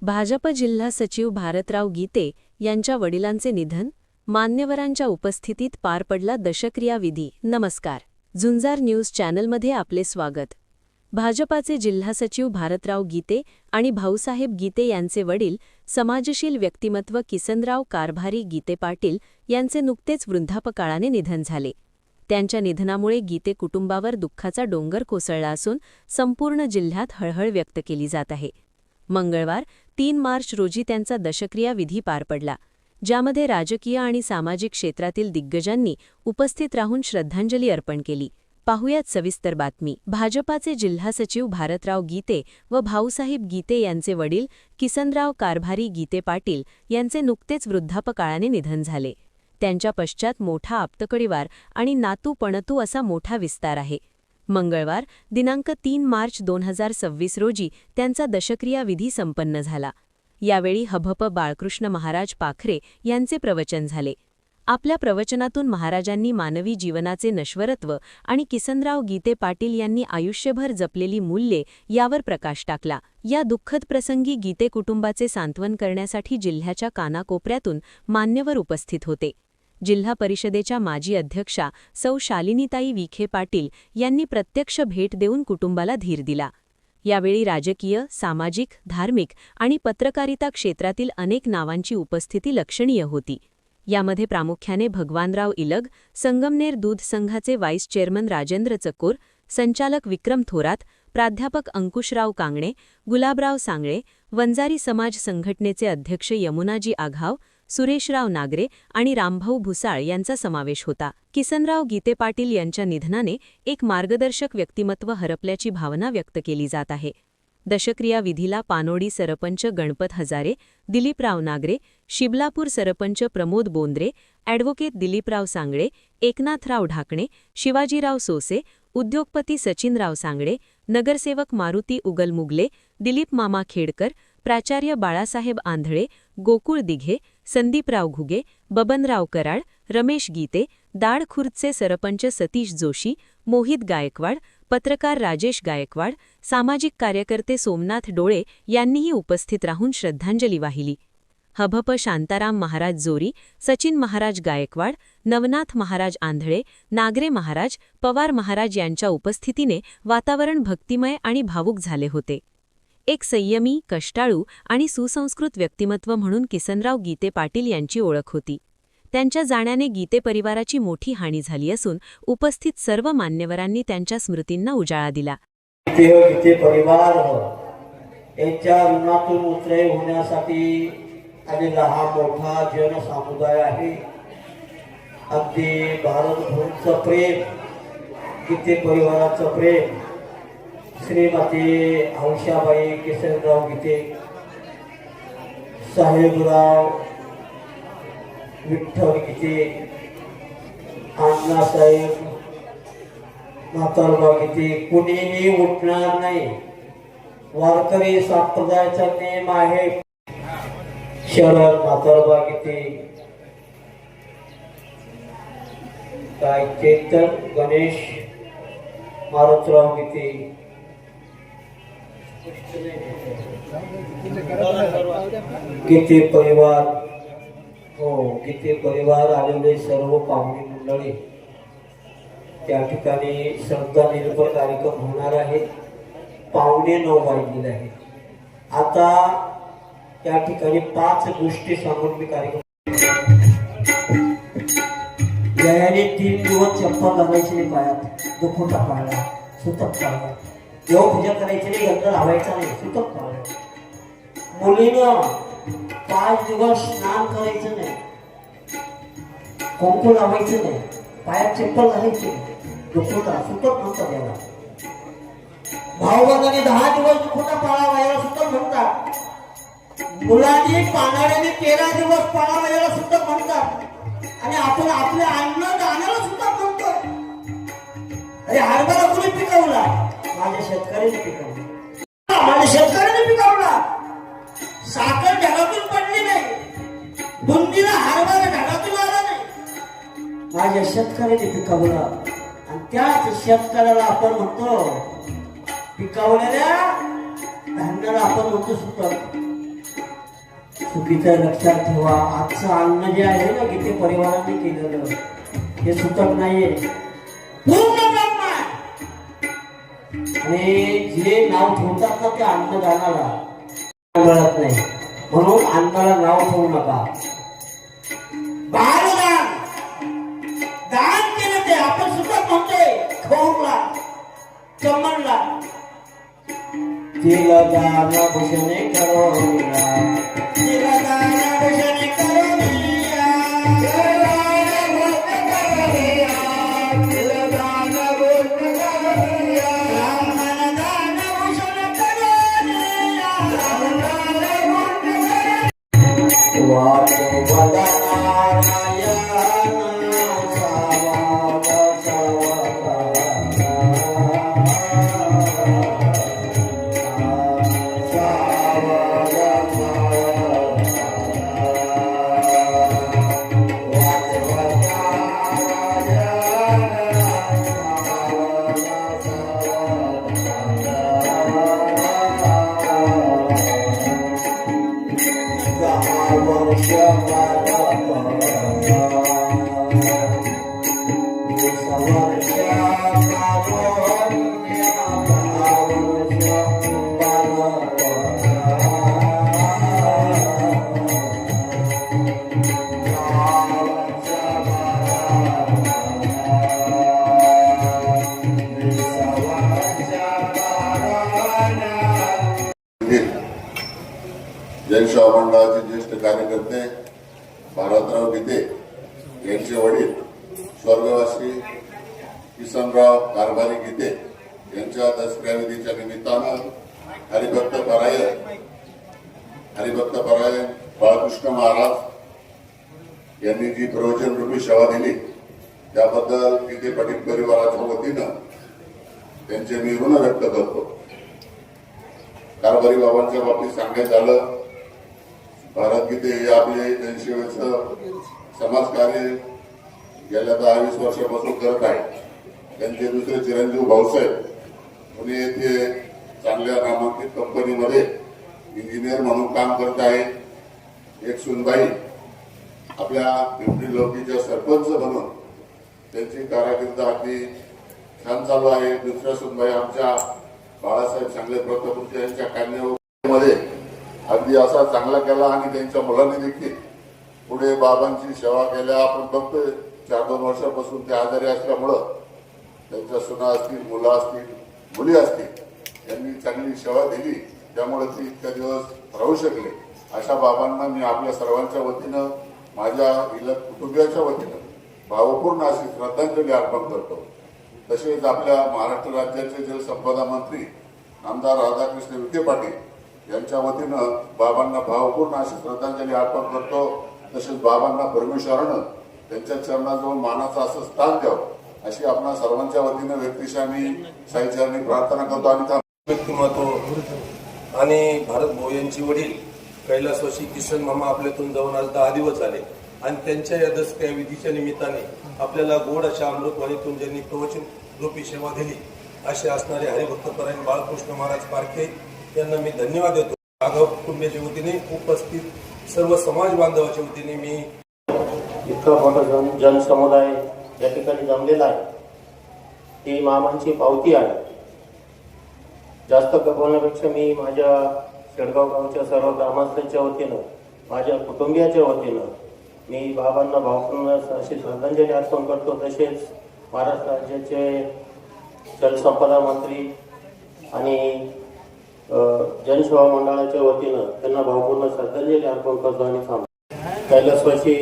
भाजप जिल्हा सचिव भारतराव गीते यांच्या वडिलांचे निधन, मान्यवरांच्या उपस्थितीत पार पडला दशक्रिया विधी. नमस्कार. झुंजार न्यूज चॅनलमध्ये आपले स्वागत. भाजपाचे जिल्हा सचिव भारतराव गीते आणि भाऊसाहेब गीते यांचे वडील समाजशील व्यक्तिमत्व किसनराव कारभारी गीते पाटील यांचे नुकतेच वृद्धापकाळाने निधन झाले. त्यांच्या निधनामुळे गीते कुटुंबावर दुःखाचा डोंगर कोसळला असून संपूर्ण जिल्ह्यात हळहळ व्यक्त केली जात आहे. मंगळवार 3 मार्च रोजी त्यांचा दशक्रिया विधी पार पडला, ज्यामध्ये राजकीय आणि सामाजिक क्षेत्रातील दिग्गजांनी उपस्थित राहून श्रद्धांजली अर्पण केली. पाहुयात सविस्तर बातमी. भाजपाचे जिल्हा सचिव भारतराव गीते व भाऊसाहेब गीते यांचे वडील किसनराव कारभारी गीते पाटील यांचे नुकतेच वृद्धापकाळाने निधन झाले. त्यांच्या पश्चात मोठा आप्तकळीवार आणि नातू पणतू असा मोठा विस्तार आहे. मंगळवार दिनांक 3 मार्च 2026 रोजी त्यांचा दशक्रिया विधी संपन्न झाला. यावेळी हभप बाळकृष्ण महाराज पाखरे यांचे प्रवचन झाले. आपल्या प्रवचनातून महाराजांनी मानवी जीवनाचे नश्वरत्व आणि किसनराव गीते पाटील यांनी आयुष्यभर जपलेली मूल्ये यावर प्रकाश टाकला. या दुःखद प्रसंगी गीते कुटुंबाचे सांत्वन करण्यासाठी जिल्ह्याच्या कानाकोपऱ्यातून मान्यवर उपस्थित होते. जिल्हा परिषदेच्या माजी अध्यक्षा सौ शालिनीताई विखे पाटील यांनी प्रत्यक्ष भेट देऊन कुटुंबाला धीर दिला. यावेळी राजकीय, सामाजिक, धार्मिक आणि पत्रकारिता क्षेत्रातील अनेक नावांची उपस्थिती लक्षणीय होती. यामध्ये प्रामुख्याने भगवानराव इलग, संगमनेर दूध संघाचे व्हाईस चेअरमन राजेंद्र चकोर, संचालक विक्रम थोरात, प्राध्यापक अंकुशराव कांगणे, गुलाबराव सांगळे, वंजारी समाज संघटनेचे अध्यक्ष यमुनाजी आघाव, सुरेशराव नागरे आणि रामभाऊ भुसाळ यांचा समावेश होता. किसनराव गीते पाटील यांच्या निधनाने एक मार्गदर्शक व्यक्तिमत्व हरपल्याची भावना व्यक्त केली जात आहे. दशक्रिया विधीला पानोडी सरपंच गणपत हजारे, दिलीपराव नागरे, शिबलापूर सरपंच प्रमोद बोंद्रे, ॲडव्होकेट दिलीपराव सांगळे, एकनाथराव ढाकणे, शिवाजीराव सोसे, उद्योगपती सचिनराव सांगळे, नगरसेवक मारुती उगल मुगले, दिलीप मामा खेडकर, प्राचार्य बाळासाहेब आंधळे, गोकुळ दिघे, संदीपराव घुगे, बबनराव कराड, रमेश गीते, दाडखुर्दचे सरपंच सतीश जोशी, मोहित गायकवाड, पत्रकार राजेश गायकवाड, सामाजिक कार्यकर्ते सोमनाथ डोळे यांनीही उपस्थित राहून श्रद्धांजली वाहिली. हभप शांताराम महाराज जोरी, सचिन महाराज गायकवाड, नवनाथ महाराज आंधळे, नागरे महाराज, पवार महाराज यांच्या उपस्थितीने वातावरण भक्तिमय आणि भावुक झाले होते. एक संयमी, कष्टाळू आणि सुसंस्कृत व्यक्तिमत्व म्हणून किसनराव गीते पाटील यांची ओळख होती. त्यांच्या जाण्याने गीते परिवाराची मोठी हानी झाली असून उपस्थित सर्व मान्यवरांनी त्यांच्या स्मृतींना उजाळा दिला. गीते परिवार यांच्या ऋणातून उतरे होण्यासाठी आलेला हा मोठा जनसमुदाय आहे. अगदी भारतभूमीचं प्रेम, गीते परिवाराचं प्रेम, श्रीमती हौशाबाई किसनराव गीते, साहेबराव विठ्ठल गीते, अण्णासाहेब म्हातारबा गीते कुणीही उठणार नाही. वारकरी संप्रदायाचा नेम आहे. शरण म्हातारबा गीते, काय चेतन गणेश मारुतराव गीते, गीते परिवार, गीते परिवार आलेले सर्व पाहुणे मंडळी, त्या ठिकाणी श्रद्धा निर्भर कार्यक्रम होणार आहे. 9:15 वाजलेले आहे. आता त्या ठिकाणी 5 गोष्टी सांगून मी कार्यक्रम. याने 3 दिवस चप्पल घालायची नाही पायात, दुखोटा पाळला, सुतक पाळला, देवपूजा करायची नाही, गंध लावायचा नाही, सुतक पाळला. मुलीनं 5 दिवस स्नान करायचं नाही, कुंकू लावायचं नाही, पायात चप्पल घालायची, दुखोटा सुतक म्हणतात याला. भाऊबंदाने 10 दिवस दुखोटा पाळावा याला सुतक म्हणतात. मुलांनी पानाड्याने 13 दिवस पाळावा याला सुतक म्हणतात. आणि आपण आपल्या अन्न दानाला सुद्धा म्हणतो. अरे हरभरा कोणी पिकवला? माझ्या शेतकऱ्याने पिकवला, माझ्या शेतकऱ्याने पिकवला. साखर ढगातून पडली नाही, बुंदीला हरभरा ढगातून आला नाही, माझ्या शेतकऱ्याने पिकवला. आणि त्याच शेतकऱ्याला आपण म्हणतो, पिकवलेल्या धान्याला आपण म्हणतो सुतक. चुकीचं लक्षात ठेवा. आजचं अन्न जे आहे ना गीते परिवाराने केलेलं हे सुतक नाहीये, पूर्ण ब्रह्म आहे. आणि जे नाव ठेवतात ना त्या अन्नदानाला मिळत नाही, म्हणून अन्नाला नाव ठेवू नका. बालदान दान केलं ते आपण सुद्धा म्हणतोय. खौरला चमनला तिला दान भूषणे करोनिया, तिला दान भूषणे करोनिया, तिला दान भूषणे करोनिया, ब्राह्मण दान भूषणे करोनिया, वाचो वदनारायण जनसेवा मंडळाचे ज्येष्ठ कार्यकर्ते भारतराव गीते यांचे वडील स्वर्गवासी किसनराव कारभारी गीते यांच्या दसऱ्याविधीच्या निमित्तानं हरिभक्त परायण बाळकृष्ण महाराज यांनी जी प्रवचन रूपी सेवा दिली त्याबद्दल गीते पाटील परिवाराच्या वतीनं त्यांचे मी ऋण व्यक्त करतो. कारभारी बाबांच्या बाबतीत सांगायचं झालं, भारत गीते हे आपले जनसेवेचं समाजकार्य गेल्या 10-20 वर्षापासून करत आहे. त्यांचे दुसरे चिरंजीव भाऊसाहेब पुणे येथे चांगल्या नामांकित कंपनीमध्ये इंजिनियर म्हणून काम करत आहे. एक सुनबाई आपल्या पिंपरी लौकीच्या सरपंच म्हणून त्यांची कारकीर्द अगदी छान चालू आहे. दुसऱ्या सुनबाई आमच्या बाळासाहेब सांगले प्रतापूरच्या यांच्या कन्यामध्ये अगदी असा चांगला केला आणि त्यांच्या मुलांनी देखील पुढे बाबांची सेवा केल्या. आपण बघतोय 4-2 वर्षापासून ते आजारी असल्यामुळं त्यांच्या सुना असतील, मुलं असतील, मुली असतील यांनी चांगली सेवा दिली, त्यामुळे ते इतक्या दिवस राहू शकले. अशा बाबांना मी आपल्या सर्वांच्या वतीनं माझ्या कुटुंबियाच्या वतीनं भावपूर्ण अशी श्रद्धांजली अर्पण करतो. तसेच आपल्या महाराष्ट्र राज्याचे जलसंपदा मंत्री आमदार राधाकृष्ण विखे पाटील यांच्या वतीनं बाबांना भावपूर्ण अशी श्रद्धांजली अर्पण करतो. तसेच बाबांना परमेश्वरानं त्यांच्या चरणाजवळ मानाचं असं स्थान द्यावं अशी आपल्या सर्वांच्या वतीनं व्यक्तिशामी साईचरणी प्रार्थना करतो. आणि व्यक्तिमत्व आणि भारत भाऊ यांची वडील कैलासवासी किसन मामा आपल्यातून जाऊन आज 10 दिवस झाले आणि त्यांच्या या दसऱ्या विधीच्या निमित्ताने आपल्याला गोड अशा अमृतवाणीतून ज्यांनी प्रवचन रूपी सेवा दिली असे असणारे हरिभक्तपरायण बाळकृष्ण महाराज पारखे यांना मी धन्यवाद देतो. आगाव कुटुंबाच्या वतीने उपस्थित सर्व समाज बांधवाच्या वतीने मी इतका मोठा जनसमुदाय या ठिकाणी जमलेला आहे, ती मामांची पावती आहे. जास्त बोलण्यापेक्षा मी माझ्या शेडगाव गावच्या सर्व ग्रामस्थांच्या वतीनं, माझ्या कुटुंबियाच्या वतीनं मी बाबांना भावपूर्ण अशी श्रद्धांजली अर्पण करतो. तसेच महाराष्ट्र राज्याचे जलसंपदा मंत्री आणि जनसेवा मंडळाच्या वतीनं त्यांना भावपूर्ण श्रद्धांजली अर्पण करतो. आणि कैलासवासी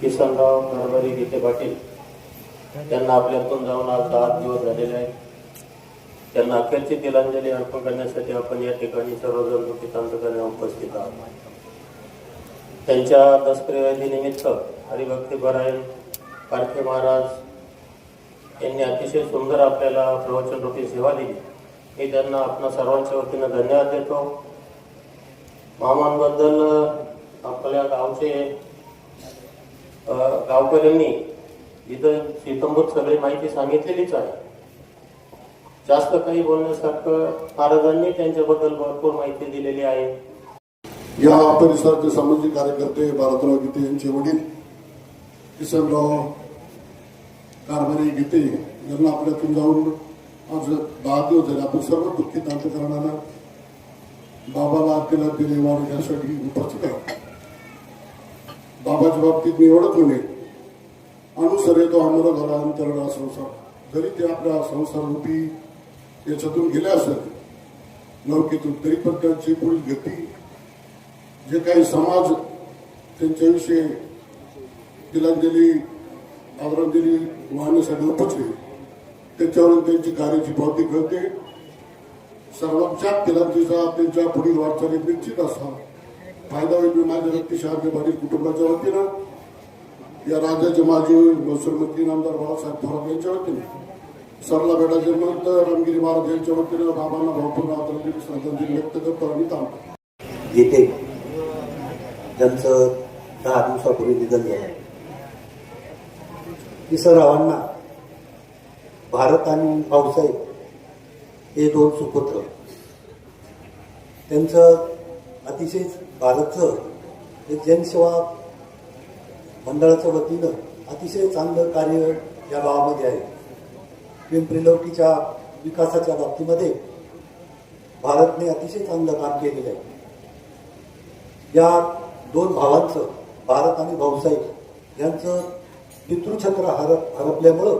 किसनराव कारभारी विखे पाटील त्यांना आपल्यातून जाऊन आज 10 दिवस झालेले आहेत. त्यांना अखेरची तिलांजली अर्पण करण्यासाठी आपण या ठिकाणी सर्वजण दुःखितांतपणे उपस्थित आहोत. त्यांच्या दसऱ्यानिमित्त हरिभक्तपरायण पारखे महाराज यांनी अतिशय सुंदर आपल्याला प्रवचन रूपी सेवा दिली. मी त्यांना आपल्या सर्वांच्या वतीनं धन्यवाद देतो. मामांबद्दल आपल्या गावचे गावकऱ्यांनी इथं सीतंभूत सगळी माहिती सांगितलेलीच आहे. जास्त काही बोलण्यासारखं महाराजांनी त्यांच्याबद्दल भरपूर माहिती दिलेली आहे. या परिसराचे सामाजिक कार्यकर्ते भारतराव गीते यांचे वडील किसनराव कारभारी गीते यांना आपल्यातून जाऊन आज 10 दिवस झाले. आपण सर्व दुःखित अंतकरणानं बाबाला आपल्याला दिले वाढवण्यासाठी उपस्थित आहे. बाबाच्या बाबतीत मी एवढंच म्हणेन, अनुसरे तो आम्हाला झाला अंतरडा संसार. जरी ते आपल्या संसाररूपी याच्यातून गेले असेल नौकेतून, तरी पण त्यांची पुढील गती जे काही समाज त्यांच्याविषयी तिलांजली आदरांजली वाहण्यासाठी उपजले त्याच्यावरून त्यांची कार्याची पावती कळते. सर्वांच्या तिलांजीचा त्यांच्या पुढील वाटचालीत निश्चित असा फायदा होईल. मी माझ्या व्यक्तिशः पाटील कुटुंबाच्या वतीनं, या राज्याचे माजी महसूल मंत्री नामदार बाळासाहेब थोरात यांच्या वतीने, सरला बेडा जन्मंत रामगिरी महाराज यांच्या वतीनं बाबांना भावपूर्ण आदरांजली श्रद्धांजली व्यक्त करतो आणि थांबतो. गीते त्यांचं 10 दिवसापूर्वी निधन झालं. किसनरावांना भारत आणि भाऊसाहेब हे 2 सुपुत्र, त्यांचं अतिशय भारतचं एक जनसेवा मंडळाच्या वतीनं अतिशय चांगलं कार्य या गावामध्ये आहे. पिंपरी लौकीच्या विकासाच्या बाबतीमध्ये भारतने अतिशय चांगलं काम केलेलं आहे. या 2 भावांचं, भारत आणि भाऊसाहेब यांचं पितृछत्र हरपल्यामुळं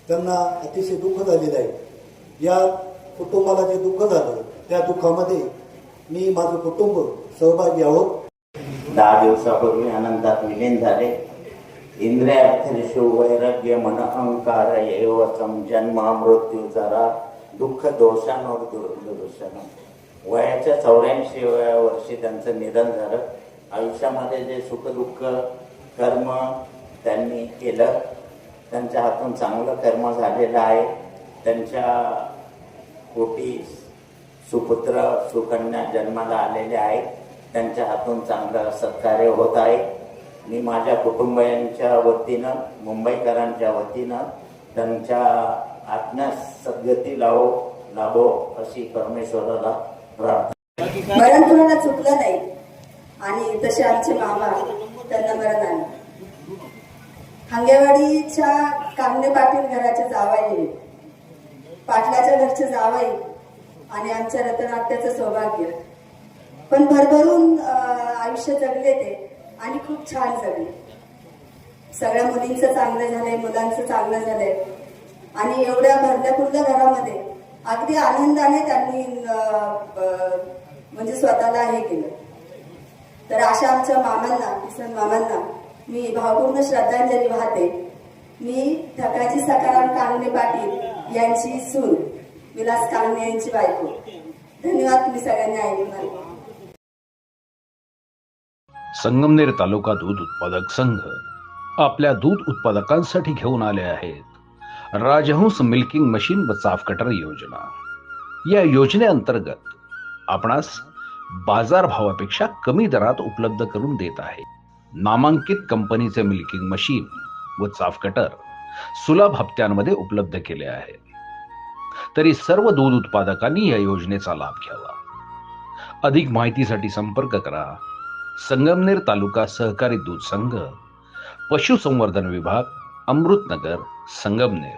त्यांना अतिशय दुःख झालेलं आहे. या कुटुंबाला जे दुःख झालं त्या दुःखामध्ये मी माझं कुटुंब सहभागी आहोत. 10 दिवसापूर्वी आनंदात विलीन झाले. इंद्रियार्थेषु वैराग्य मन अहंकार एवचम जन्म मृत्यू जरा दुःख दोषांवर दुर्दर्शन. वयाच्या 84व्या वर्षी त्यांचं निधन झालं. आयुष्यामध्ये जे सुखदुःख कर्म त्यांनी केलं, त्यांच्या हातून चांगलं कर्म झालेलं आहे. त्यांच्या पोटी सुपुत्र सुकन्या जन्माला आलेले आहेत. त्यांच्या हातून चांगलं सत्कार्य होत आहे. मी माझ्या कुटुंबियांच्या वतीनं, मुंबईकरांच्या वतीनं त्यांच्या आत्म्यास सद्गती लाभो अशी परमेश्वराला प्रार्थना. मरण कोणाला चुकलं नाही आणि तसे आमचे मामा त्यांना मरण आले. हांगेवाडीच्या कामने पाटील घराचे जावई, पाटलाच्या घरचे जावई आणि आमच्या रतनात्याचं सौभाग्य. पण भरभरून आयुष्य जगले ते आणि खूप छान जगले. सगळ्या मुलींचं चांगलं झालंय, मुलांचं चांगलं झालंय आणि एवढ्या भरल्यापुरल्या घरामध्ये अगदी आनंदाने त्यांनी म्हणजे स्वतःला हे केलं. तर अशा आमच्या मामांना, किसन मामांना मी भावपूर्ण श्रद्धांजली वाहते. मी ठकाजी सकाराम कांगणे पाटील यांची सून, विलास कांगणे यांची बायको. धन्यवाद. तुम्ही सगळ्यांनी ऐकून. संगमनेर तालुका दूध उत्पादक संघ आपल्या दूध उत्पादकांसाठी घेऊन आले आहेत राजहंस मिल्किंग मशीन व चाफ कटर योजना. या योजनेअंतर्गत आपणास बाजारभावापेक्षा कमी दरात उपलब्ध करून देत आहे. नामांकित कंपनीचे मिल्किंग मशीन व चाफ कटर सुलभ हप्त्यांमध्ये उपलब्ध केले आहे. तरी सर्व दूध उत्पादकांनी या योजनेचा लाभ घ्यावा. अधिक माहितीसाठी संपर्क करा संगमनेर तालुका सहकारी दूध संघ, पशुसंवर्धन विभाग, अमृतनगर, संगमनेर.